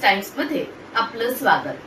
टाइम्समध्ये आपलं स्वागत।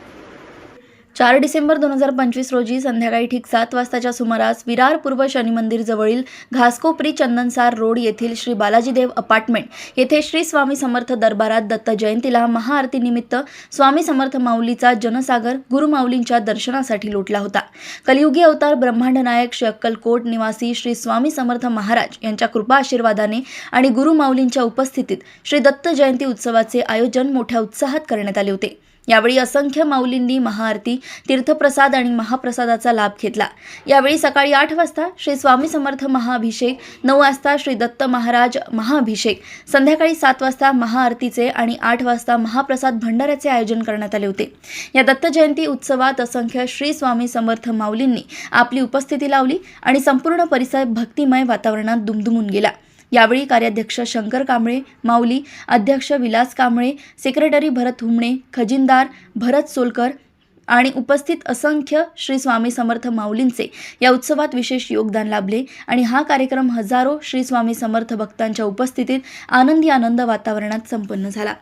4 डिसेंबर 2025 रोजी संध्याकाळी ठीक 7 वाजताच्या सुमारास विरार पूर्व शनी मंदिर जवळील घासकोपरी चंदनसार रोड येथील श्री बालाजीदेव अपार्टमेंट येथे श्री स्वामी समर्थ दरबारात दत्त जयंतीला महाआरतीनिमित्त स्वामी समर्थ माऊलीचा जनसागर गुरुमाऊलींच्या दर्शनासाठी लोटला होता। कलियुगी अवतार ब्रह्मांड नायक श्री अक्कलकोट निवासी श्री स्वामी समर्थ महाराज यांच्या कृपा आशीर्वादाने आणि गुरुमाऊलींच्या उपस्थितीत श्री दत्त जयंती उत्सवाचे आयोजन मोठ्या उत्साहात करण्यात आले होते। यावेळी असंख्य माऊलींनी महाआरती, तीर्थप्रसाद आणि महाप्रसादाचा लाभ घेतला। यावेळी सकाळी 8 वाजता श्री स्वामी समर्थ महाअभिषेक, 9 वाजता श्री दत्त महाराज महाअभिषेक, संध्याकाळी 7 वाजता महाआरतीचे आणि 8 वाजता महाप्रसाद भंडाऱ्याचे आयोजन करण्यात आले होते। या दत्त जयंती उत्सवात असंख्य श्री स्वामी समर्थ माऊलींनी आपली उपस्थिती लावली आणि संपूर्ण परिसर भक्तिमय वातावरणात दुमदुमून गेला। यावेळी कार्याध्यक्ष शंकर कांबळे, माऊली, अध्यक्ष विलास कांबळे, सेक्रेटरी भरत हुमणे, खजिनदार भरत सोलकर आणि उपस्थित असंख्य श्री स्वामी समर्थ माऊलींचे या उत्सवात विशेष योगदान लाभले आणि हा कार्यक्रम हजारो श्री स्वामी समर्थ भक्तांच्या उपस्थितीत आनंदी आनंद वातावरणात संपन्न झाला।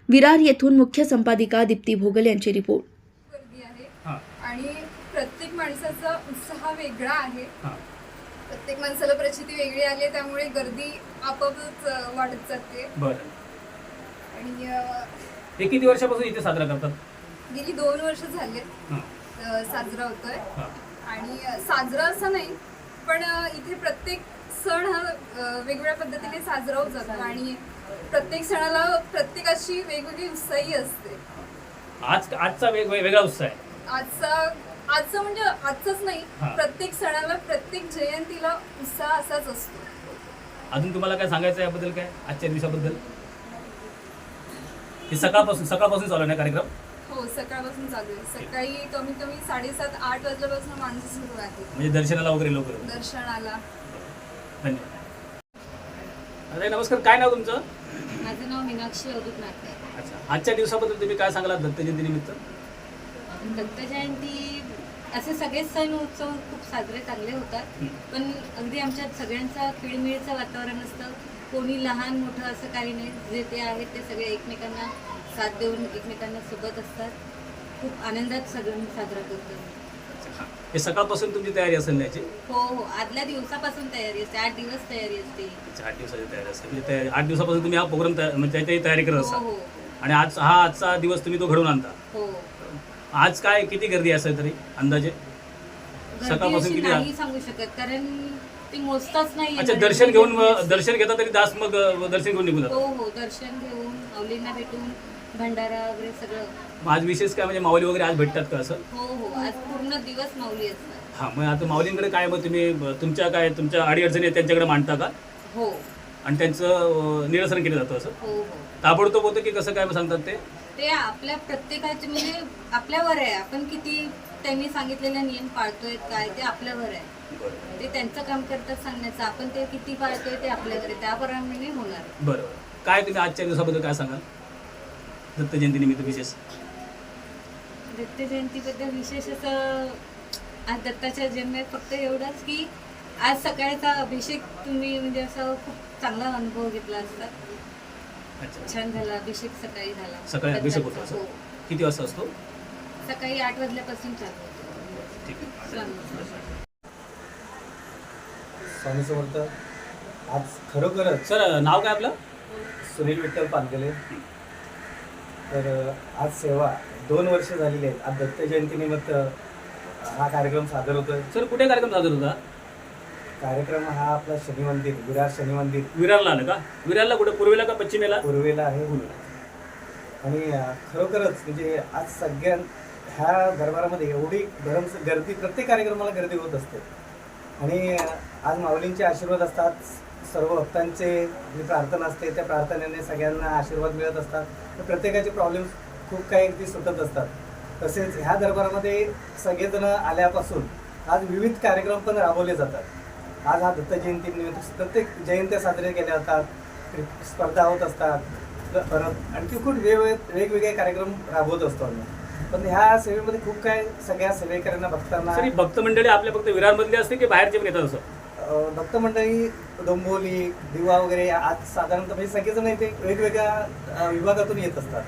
विरार येथून मुख्य संपादिका दीप्ती भोगल यांची रिपोर्ट। आणि प्रत्येक माणसाचा उत्साह वेगळा आहे, प्रत्येक माणसाला प्रचिती वेगळी आली, त्यामुळे गर्दी आपोआपच वाढत जाते। बरं, आणि हे किती वर्षापासून इथे साजरा करतात? गेली 2 वर्ष झाले साजरा होतोय। आणि साजरा असं नाही, पण इथे प्रत्येक सण हा वेगवेगळ्या पद्धतीने साजरा होत जातो आणि प्रत्येक सणाला प्रत्येकाची वेगवेगळी उत्साही असते। आजचा वेगळा उत्साह आहे। आजचं म्हणजे आजच नाही, प्रत्येक सणाला प्रत्येक जयंतीला उत्साह असाच असतो। अजून तुम्हाला काय सांगायचं आहे याबद्दल, काय आजच्या दिवसाबद्दल? हे सकाळपासून चालू आहे कार्यक्रम? हो, सकाळपासून चालू आहे। सकाळी कमीत कमी 7:30-8 वाजल्यापासून माणसं सुरू आहे, म्हणजे दर्शनाला वगैरे लोक दर्शनाला। धन्यवाद। अरे नमस्कार, काय नाव तुमचं? माझं नाव मीनाक्षी अवधूत नागरे। अच्छा, आजच्या दिवसाबद्दल तुम्ही काय सांगाल दत्त जयंती निमित्त? दत्त जयंती असे सगळे सण उत्सव खूप साजरे चांगले होतात, पण अगदी आमच्यात सगळ्यांचा खिळमिळीचं वातावरण असतं। कोणी लहान मोठं असं काही नाही, जे ते आहेत ते सगळे एकमेकांना साथ देऊन एकमेकांना सोबत असतात। खूप आनंदात सगळं साजरा करतो। हे सकाळपासून तुमची तयारी असेल याची? हो हो, आदल्या दिवसापासून तयारी असते, 8 दिवस तयारी असते। 8 दिवसाची तयारी असते, म्हणजे 8 दिवसापासून तुम्ही हा प्रोग्राम म्हणजे त्याची तयारी करत असता। हो, आणि आजचा दिवस तुम्ही तो घडवून आणता। हो। आज काय किती गर्दी असेल तरी अंदाजे? सकाळपासून किती? नाही सांगू शकत, कारण ते मोजताच नाही। अच्छा, दर्शन घेता तरी दास मग दर्शन घेऊन निघून जातात? हो हो, दर्शन घेऊन माऊलींना भेटून भंडारा वगैरे सगळं। आज विशेष काय म्हणजे माऊली वगैरे आज भेटतात का असं? हो हो, आज पूर्ण दिवस माऊली असतात। हा, मग आता माऊलींकडे काय, मग तुम्ही तुमच्या अडीअडचणी त्यांच्याकडे मांडता का? हो, आणि त्यांचं निरसन केलं जातं असं? हो हो। ताबडतोब होतं की कसं काय सांगतात ते आपल्या प्रत्येकाचे म्हणजे आपल्यावर आहे, आपण किती त्यांनी सांगितलेले नियम पाळतोय काय ते आपल्यावर आहे। ते त्यांचं काम करतात सांगण्याचं, आपण ते किती पाळतोय ते आपल्यावर आहे, त्याप्रमाणे होणार। बरोबर। काय तुम्ही आजच्या दिवसाबद्दल काय सांगाल दत्त जयंती निमित्त विशेष? दत्त जयंतीबद्दल विशेष असं आज दत्ताच्या जन्मात फक्त एवढंच की आज सकाळचा अभिषेक तुम्ही म्हणजे असं खूप चांगला अनुभव घेतला असता। छान झाला अभिषेक, सकाळी झाला। सकाळी अभिषेक होतो असं? किती वाजता असतो? सकाळी 8 वाजल्यापासून चालू होतो। ठीक आहे। स्वामी समर्थ। आज खरोखरच सर, नाव काय आपलं? सुनील विठ्ठल पानगले। तर आज सेवा 2 वर्ष झालेली आहेत। आज दत्त जयंतीनिमित्त हा कार्यक्रम सादर होतोय। सर, कुठे कार्यक्रम सादर होता? कार्यक्रम हा आपला शनी मंदिर, विरार शनी मंदिर। विरारला आलं का? विरारला कुठे, पूर्वेला का पश्चिमेला? पूर्वेला आहे। आणि खरोखरच म्हणजे आज सगळ्या ह्या दरबारामध्ये एवढी गर्दी, प्रत्येक कार्यक्रमाला गर्दी होत असते। आणि आज माऊलींचे आशीर्वाद असतात, सर्व भक्तांचे जी प्रार्थना असते त्या प्रार्थनेने सगळ्यांना आशीर्वाद मिळत असतात। तर प्रत्येकाचे प्रॉब्लेम्स खूप काही अगदी सुटत असतात। तसेच ह्या दरबारामध्ये सगळेजण आल्यापासून आज विविध कार्यक्रम पण राबवले जातात। आज हा दत्त जयंतीनिमित्त प्रत्येक जयंत्या साजऱ्या केल्या जातात, स्पर्धा होत असतात, परत आणखी खूप वेगवेगळे कार्यक्रम राबवत असतो आम्ही। पण ह्या सेवेमध्ये खूप काय सगळ्या सेवेकऱ्यांना भक्तांना भक्त मंडळी आपल्या फक्त विरारमधली असते की बाहेरचे पण येतात? असं भक्त मंडळी डोंबिवली दिवा वगैरे आज साधारणतः म्हणजे सगळेजण इथे वेगवेगळ्या विभागातून येत असतात.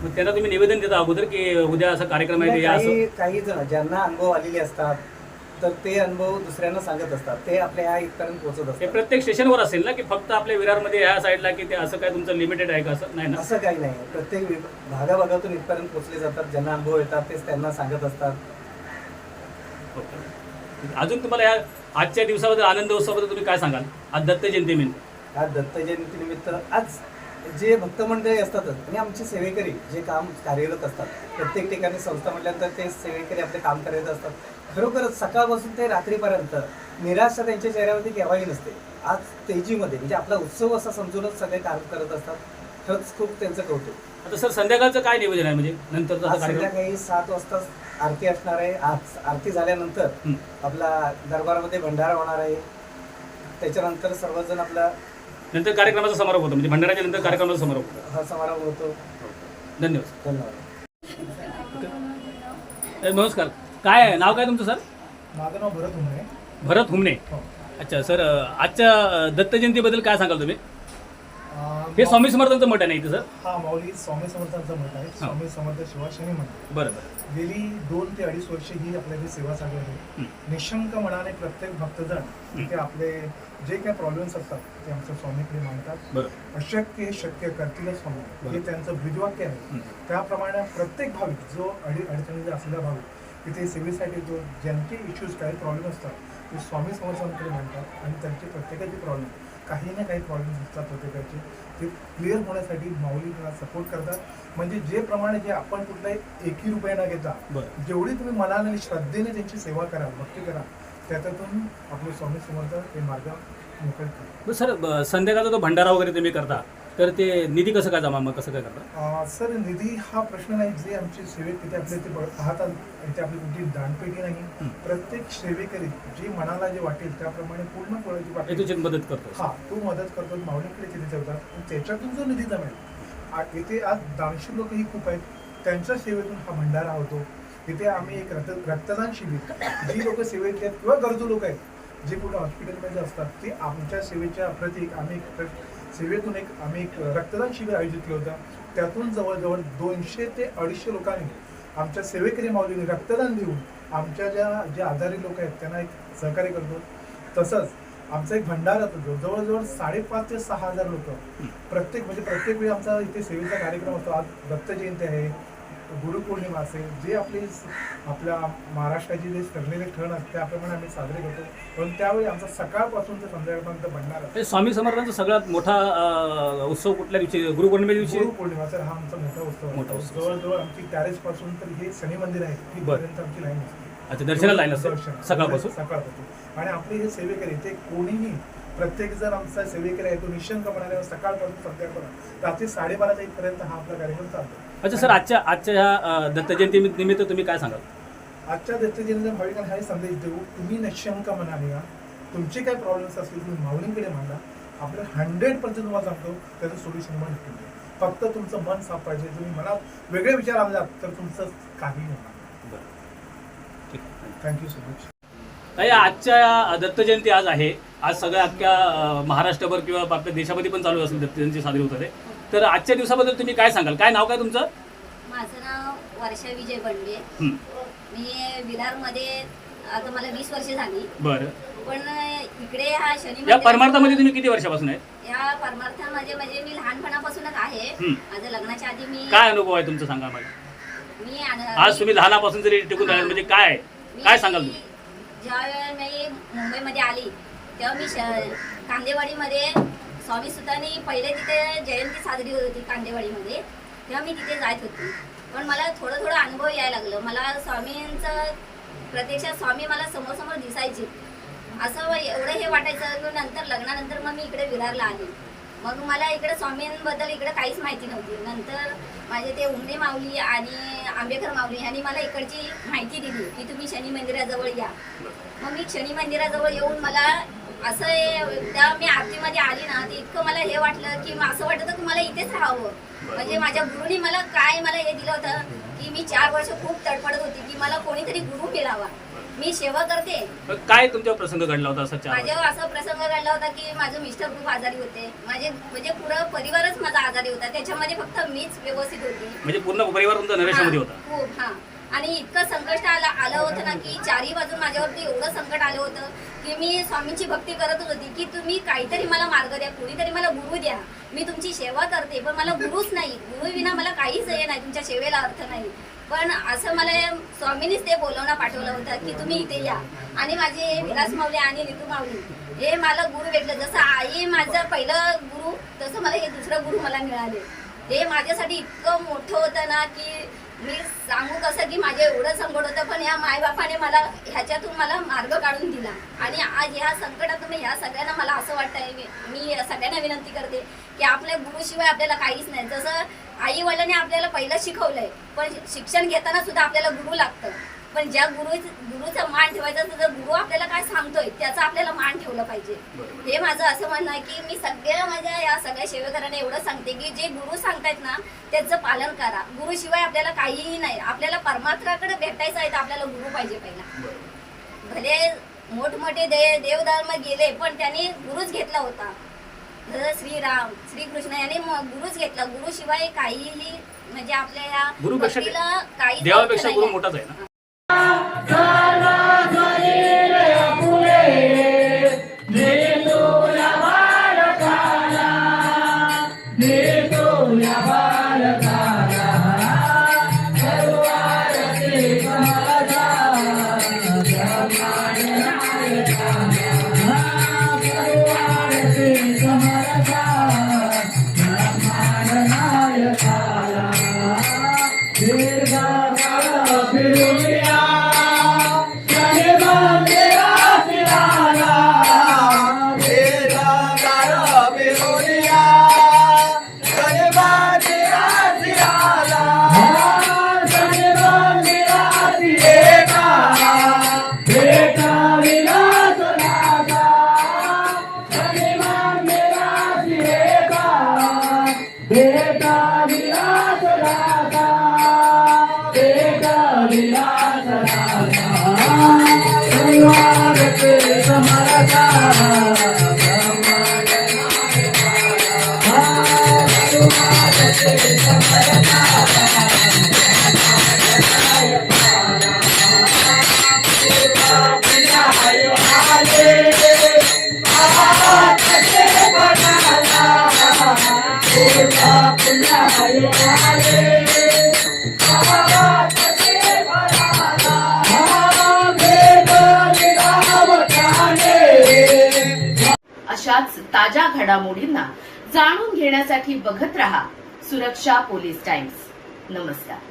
मग त्यांना तुम्ही निवेदन देता अगोदर की उद्या असा कार्यक्रम आहे ते या असं? काही जण ज्यांना अनुभव आलेले असतात तर ते अनुभव दुसऱ्यांना सांगत असतात, ते आपल्या ह्या इथपर्यंत पोहोचत हे असतात. प्रत्येक स्टेशनवर असेल ना की फक्त आपल्या विरारमध्ये ह्या साईडला की ते असं काय तुमचं लिमिटेड आहे का असं नाही ना? असं काही नाही, प्रत्येक भागाभागातून इथपर्यंत पोहोचले जातात. ज्यांना अनुभव येतात तेच त्यांना सांगत असतात. ओके. अजून तुम्हाला या आजच्या दिवसाबद्दल आनंद उत्सवाबद्दल तुम्ही काय सांगाल? आज दत्त जयंती निमित्त. आज दत्त जयंतीनिमित्त आज जे भक्त मंडळी असतातच आणि आमचे सेवेकरी जे काम कार्यरत असतात, प्रत्येक ठिकाणी संस्था म्हटल्यानंतर ते सेवेकरी आपले काम करत असतात. खरोखरच सकाळपासून ते रात्रीपर्यंत निराशा त्यांच्या चेहऱ्यावरती केव्हाही नसते. आज तेजीमध्ये म्हणजे आपला उत्सव असा समजूनच सगळे काम करत असतात. खरंच खूप त्यांचं कौतुक. आता सर संध्याकाळचं काय नियोजन आहे म्हणजे नंतरचा आज कार्यक्रम? संध्याकाळी 7 वाजता आरती असणार आहे. आज आरती झाल्यानंतर आपला दरबारामध्ये भंडारा होणार आहे. त्याच्यानंतर सर्वजण आपला नंतर कार्यक्रमाचा समारोप होतो म्हणजे भंडाराच्या नंतर कार्यक्रमाचा समारोप होतो. हा समारंभ होतो. धन्यवाद. धन्यवाद. नमस्कार. काय आहे नाव काय तुमचं सर? माझं नाव भरत हुमणे. भरत हुमणे. हो. अच्छा सर, आजच्या दत्त जयंतीबद्दल काय सांगाल तुम्ही? हे स्वामी समर्थांचं मठ आहे ना इथं सर? हा माऊली स्वामी समर्थांचा मठ आहे. स्वामी समर्थ शिवाशनी मठ. बरं बरं. गेली 2 ते 2.5 वर्ष ही आपल्याची सेवा चालू आहे. निशंक मनाने प्रत्येक भक्तजण इथे आपले जे काही प्रॉब्लेम्स असतात ते आमच्या स्वामीकडे मांडतात. बरं. अशक्य हे शक्य करतीलच स्वामी, हे त्यांचं ब्रीदवाक्य आहे. त्याप्रमाणे प्रत्येक भाविक जो अडचणीचा असलेला भाविक इथे सेवेसाठी जो ज्यांचे इश्यूज काही प्रॉब्लेम असतात ते स्वामी समर्थांकडे मांडतात आणि त्यांचे प्रत्येकाचे प्रॉब्लेम काही ना काही प्रॉब्लेम असतात प्रत्येकाचे, ते क्लिअर होण्यासाठी माऊलीला सपोर्ट करतात. म्हणजे जे प्रमाणे जे आपण कुठलाही 1 रुपया न घेता जेवढी तुम्ही मनाने आणि श्रद्धेने त्यांची सेवा करा, भक्ती करा, त्याच्यातून आपले स्वामी समर्थ ते मार्ग मोकळे करतात. सर संध्याकाळचा तो भंडारा वगैरे तुम्ही करता तर ते निधी कसं काय जमा, मग कसं काय करता? सर निधी हा प्रश्न नाही. जे आमचे सेवेक तिथे आपले ते पाहतात इथे आपली कुठली दानपेटी नाही. प्रत्येक सेवेकरी जे मनाला जे वाटेल त्याप्रमाणे पूर्ण फळाची वाटेल तुझी मदत करतो. हा तो मदत करतो. माऊलीकडे तिथे ठेवतात आणि त्याच्यातून जो निधी जमेल, इथे आज दानशूर लोकही खूप आहेत, त्यांच्या सेवेतून हा भंडारा होतो. इथे आम्ही एक रक्तदान शिबिर, जी लोक सेवेत आहेत किंवा गरजू लोक आहेत जे कुठे हॉस्पिटलमध्ये असतात ते आमच्या सेवेच्या प्रतीक आम्ही सेवेतून आम्ही एक रक्तदान शिबिर आयोजित केलं होतं. त्यातून जवळजवळ 200 ते 250 लोकांनी आमच्या सेवेकरी माऊलीने रक्तदान देऊन आमच्या जे आजारी लोक आहेत त्यांना एक सहकार्य करतो. तसंच आमचा एक भंडारा होतो, जवळजवळ 5,500 ते 6,000 लोक प्रत्येक वेळी आमचा इथे सेवेचा कार्यक्रम असतो. आज दत्त जयंती आहे, गुरुपौर्णिमा असेल, जे आपल्या महाराष्ट्राची जे ठरलेले क्षण असते त्याप्रमाणे आम्ही साजरे करतो. पण त्यावेळी आमचा सकाळपासून ते संध्याकाळपर्यंत भंडारा. स्वामी समर्थांचा सगळ्यात मोठा उत्सव कुठल्या दिवशी? गुरुपौर्णिमे दिवशी. गुरुपौर्णिमा सर हा आमचा मोठा उत्सव. जवळजवळ आमची टॅरेस पासून तर हे शनी मंदिर आहे तिथपर्यंत आमची लाईन असते. अच्छा, दर्शनाला लाईन असते सकाळपासून. आणि आपले हे सेवेकरी ते कोणीही प्रत्येक जण आमचा सेवेकरी आहे तो निशंक म्हणाले सकाळपासून संध्याकाळपर्यंत रात्री 12:30 ते 1 पर्यंत हा आपला कार्यक्रम चालतो. अच्छा सर, आजच्या ह्या दत्त जयंती निमित्त तुम्ही काय सांगाल? आजच्या दत्त जयंतीच्या भाविकांना हा संदेश देऊ, तुम्ही निशंक म्हणाले का तुमचे काय प्रॉब्लेम्स असतील तुम्ही माऊलींकडे मांडा. आपलं 100% तुम्हाला सांगतो त्याचं सोल्युशन मला नक्की मिळेल. फक्त तुमचं मन साफ पाहिजे. तुम्ही मनात वेगळे विचार आणलात तर तुमचं काही होणार. Thank you so much. आजच्या दत्त जयंती आज आहे. आज सगळ्या अख्ख्या महाराष्ट्रभर किंवा आपल्या देशामध्ये पण चालू असेल दत्त जयंती साजरी होत आहे. तर आजच्या दिवसाबद्दल तुम्ही काय सांगाल? काय नाव काय तुमचं? माझं नाव वर्षा विजय बंडे. मी विरारमध्ये आता मला 20 वर्ष झाली. बरं. पण इकडे हा शनी या परमार्थामध्ये तुम्ही किती वर्षापासून आहे? या परमार्थामध्ये म्हणजे मी लहानपणापासूनच आहे. माझं लग्नाच्या आधी मी काय अनुभव आहे तुमचा सांगा मला? मी आज तुम्ही लहानापासून जरी टिकून राहिले म्हणजे काय सांगाल तुम्ही? ज्या वेळेला मी मुंबईमध्ये आली तेव्हा मी कांदेवाडीमध्ये स्वामी सुतांनी पहिले तिथे जयंती साजरी होत होती कांदेवाडीमध्ये, तेव्हा मी तिथे जात होती. पण मला थोडं अनुभव यायला लागलं. मला स्वामींचं प्रत्यक्षात स्वामी मला समोर दिसायचे. असं एवढं हे वाटायचं की नंतर लग्नानंतर मग मी इकडे विरारला आली. मग मला इकडे स्वामींबद्दल इकडे काहीच माहिती नव्हती. नंतर माझे ते उमरे माऊली आणि आंबेकर माऊली यांनी मला इकडची माहिती दिली की तुम्ही शनी मंदिराजवळ या. मग मी शनी मंदिराजवळ येऊन मला असं त्या मी आरतीमध्ये आली ना ते इतकं मला हे वाटलं की असं वाटतं की मला इथेच राहावं. म्हणजे माझ्या गुरुनी मला हे दिलं होतं की की मी 4 वर्ष खूप तडफडत होती की मला कोणीतरी गुरु मिळावा. मी सेवा करते. काय तुमच्यावर प्रसंग घडला होता असा 4 वर्ष? माझ्यावर असा प्रसंग घडला होता की माझं मिस्टर खूप आजारी होते. माझे म्हणजे पुरा परिवारच माझा आजारी होता. त्याच्यामध्ये फक्त मीच व्यवस्थित होती. म्हणजे पूर्ण परिवार तुमचा नरेशामध्ये होता? खूप. हा. आणि इतकं संकट आलं होतं ना की चारही बाजून माझ्यावरती एवढं संकट आलं होतं की मी स्वामींची भक्ती करतच होती की तुम्ही काहीतरी मला मार्ग द्या, कोणीतरी मला गुरु द्या. मी तुमची सेवा करते पण मला गुरुच नाही. गुरु विना मला काहीच हे नाही, तुमच्या सेवेला अर्थ नाही. पण असं मला स्वामींनीच ते बोलवणं पाठवलं होतं की तुम्ही इथे या. आणि माझे विलास माऊली आणि ऋतू माऊली हे मला गुरु भेटलं. जसं आई माझं पहिलं गुरु तसं मला हे दुसरं गुरु मला मिळाले. हे माझ्यासाठी इतकं मोठं होतं ना की मी सांगू कसं की माझे एवढं संकट होतं पण या मायबापाने मला ह्याच्यातून मला मार्ग काढून दिला. आणि आज ह्या संकटातून ह्या सगळ्यांना मला असं वाटतंय, मी सगळ्यांना विनंती करते की आपल्या गुरुशिवाय आपल्याला काहीच नाही. जसं आई वडिलांनी आपल्याला पहिलं शिकवलंय पण शिक्षण घेताना सुद्धा आपल्याला गुरु लागतं. पण ज्या गुरुचा मान ठेवायचा तर गुरु आपल्याला काय सांगतोय त्याचा आपल्याला मान ठेवलं पाहिजे. हे माझं असं म्हणणं आहे की मी सगळ्या माझ्या या सगळ्या सेवेकरांना एवढं सांगते की जे गुरु सांगतायत ना त्याचं पालन करा. गुरुशिवाय आपल्याला काहीही नाही. आपल्याला परमात्म्याकडे भेटायचं आहे तर आपल्याला गुरु पाहिजे पहिला. भले मोठमोठे देवधर्म गेले पण त्यांनी गुरुच घेतला होता. जसं श्रीराम श्रीकृष्ण यांनी गुरुच घेतला. गुरुशिवाय काहीही म्हणजे आपल्या या भक्तीला काही देवापेक्षा गुरु मोठाच आहे ना. अशाच ताज्या घडामोडींना जाणून घेण्यासाठी बघत रहा सुरक्षा पोलीस टाइम्स. नमस्कार.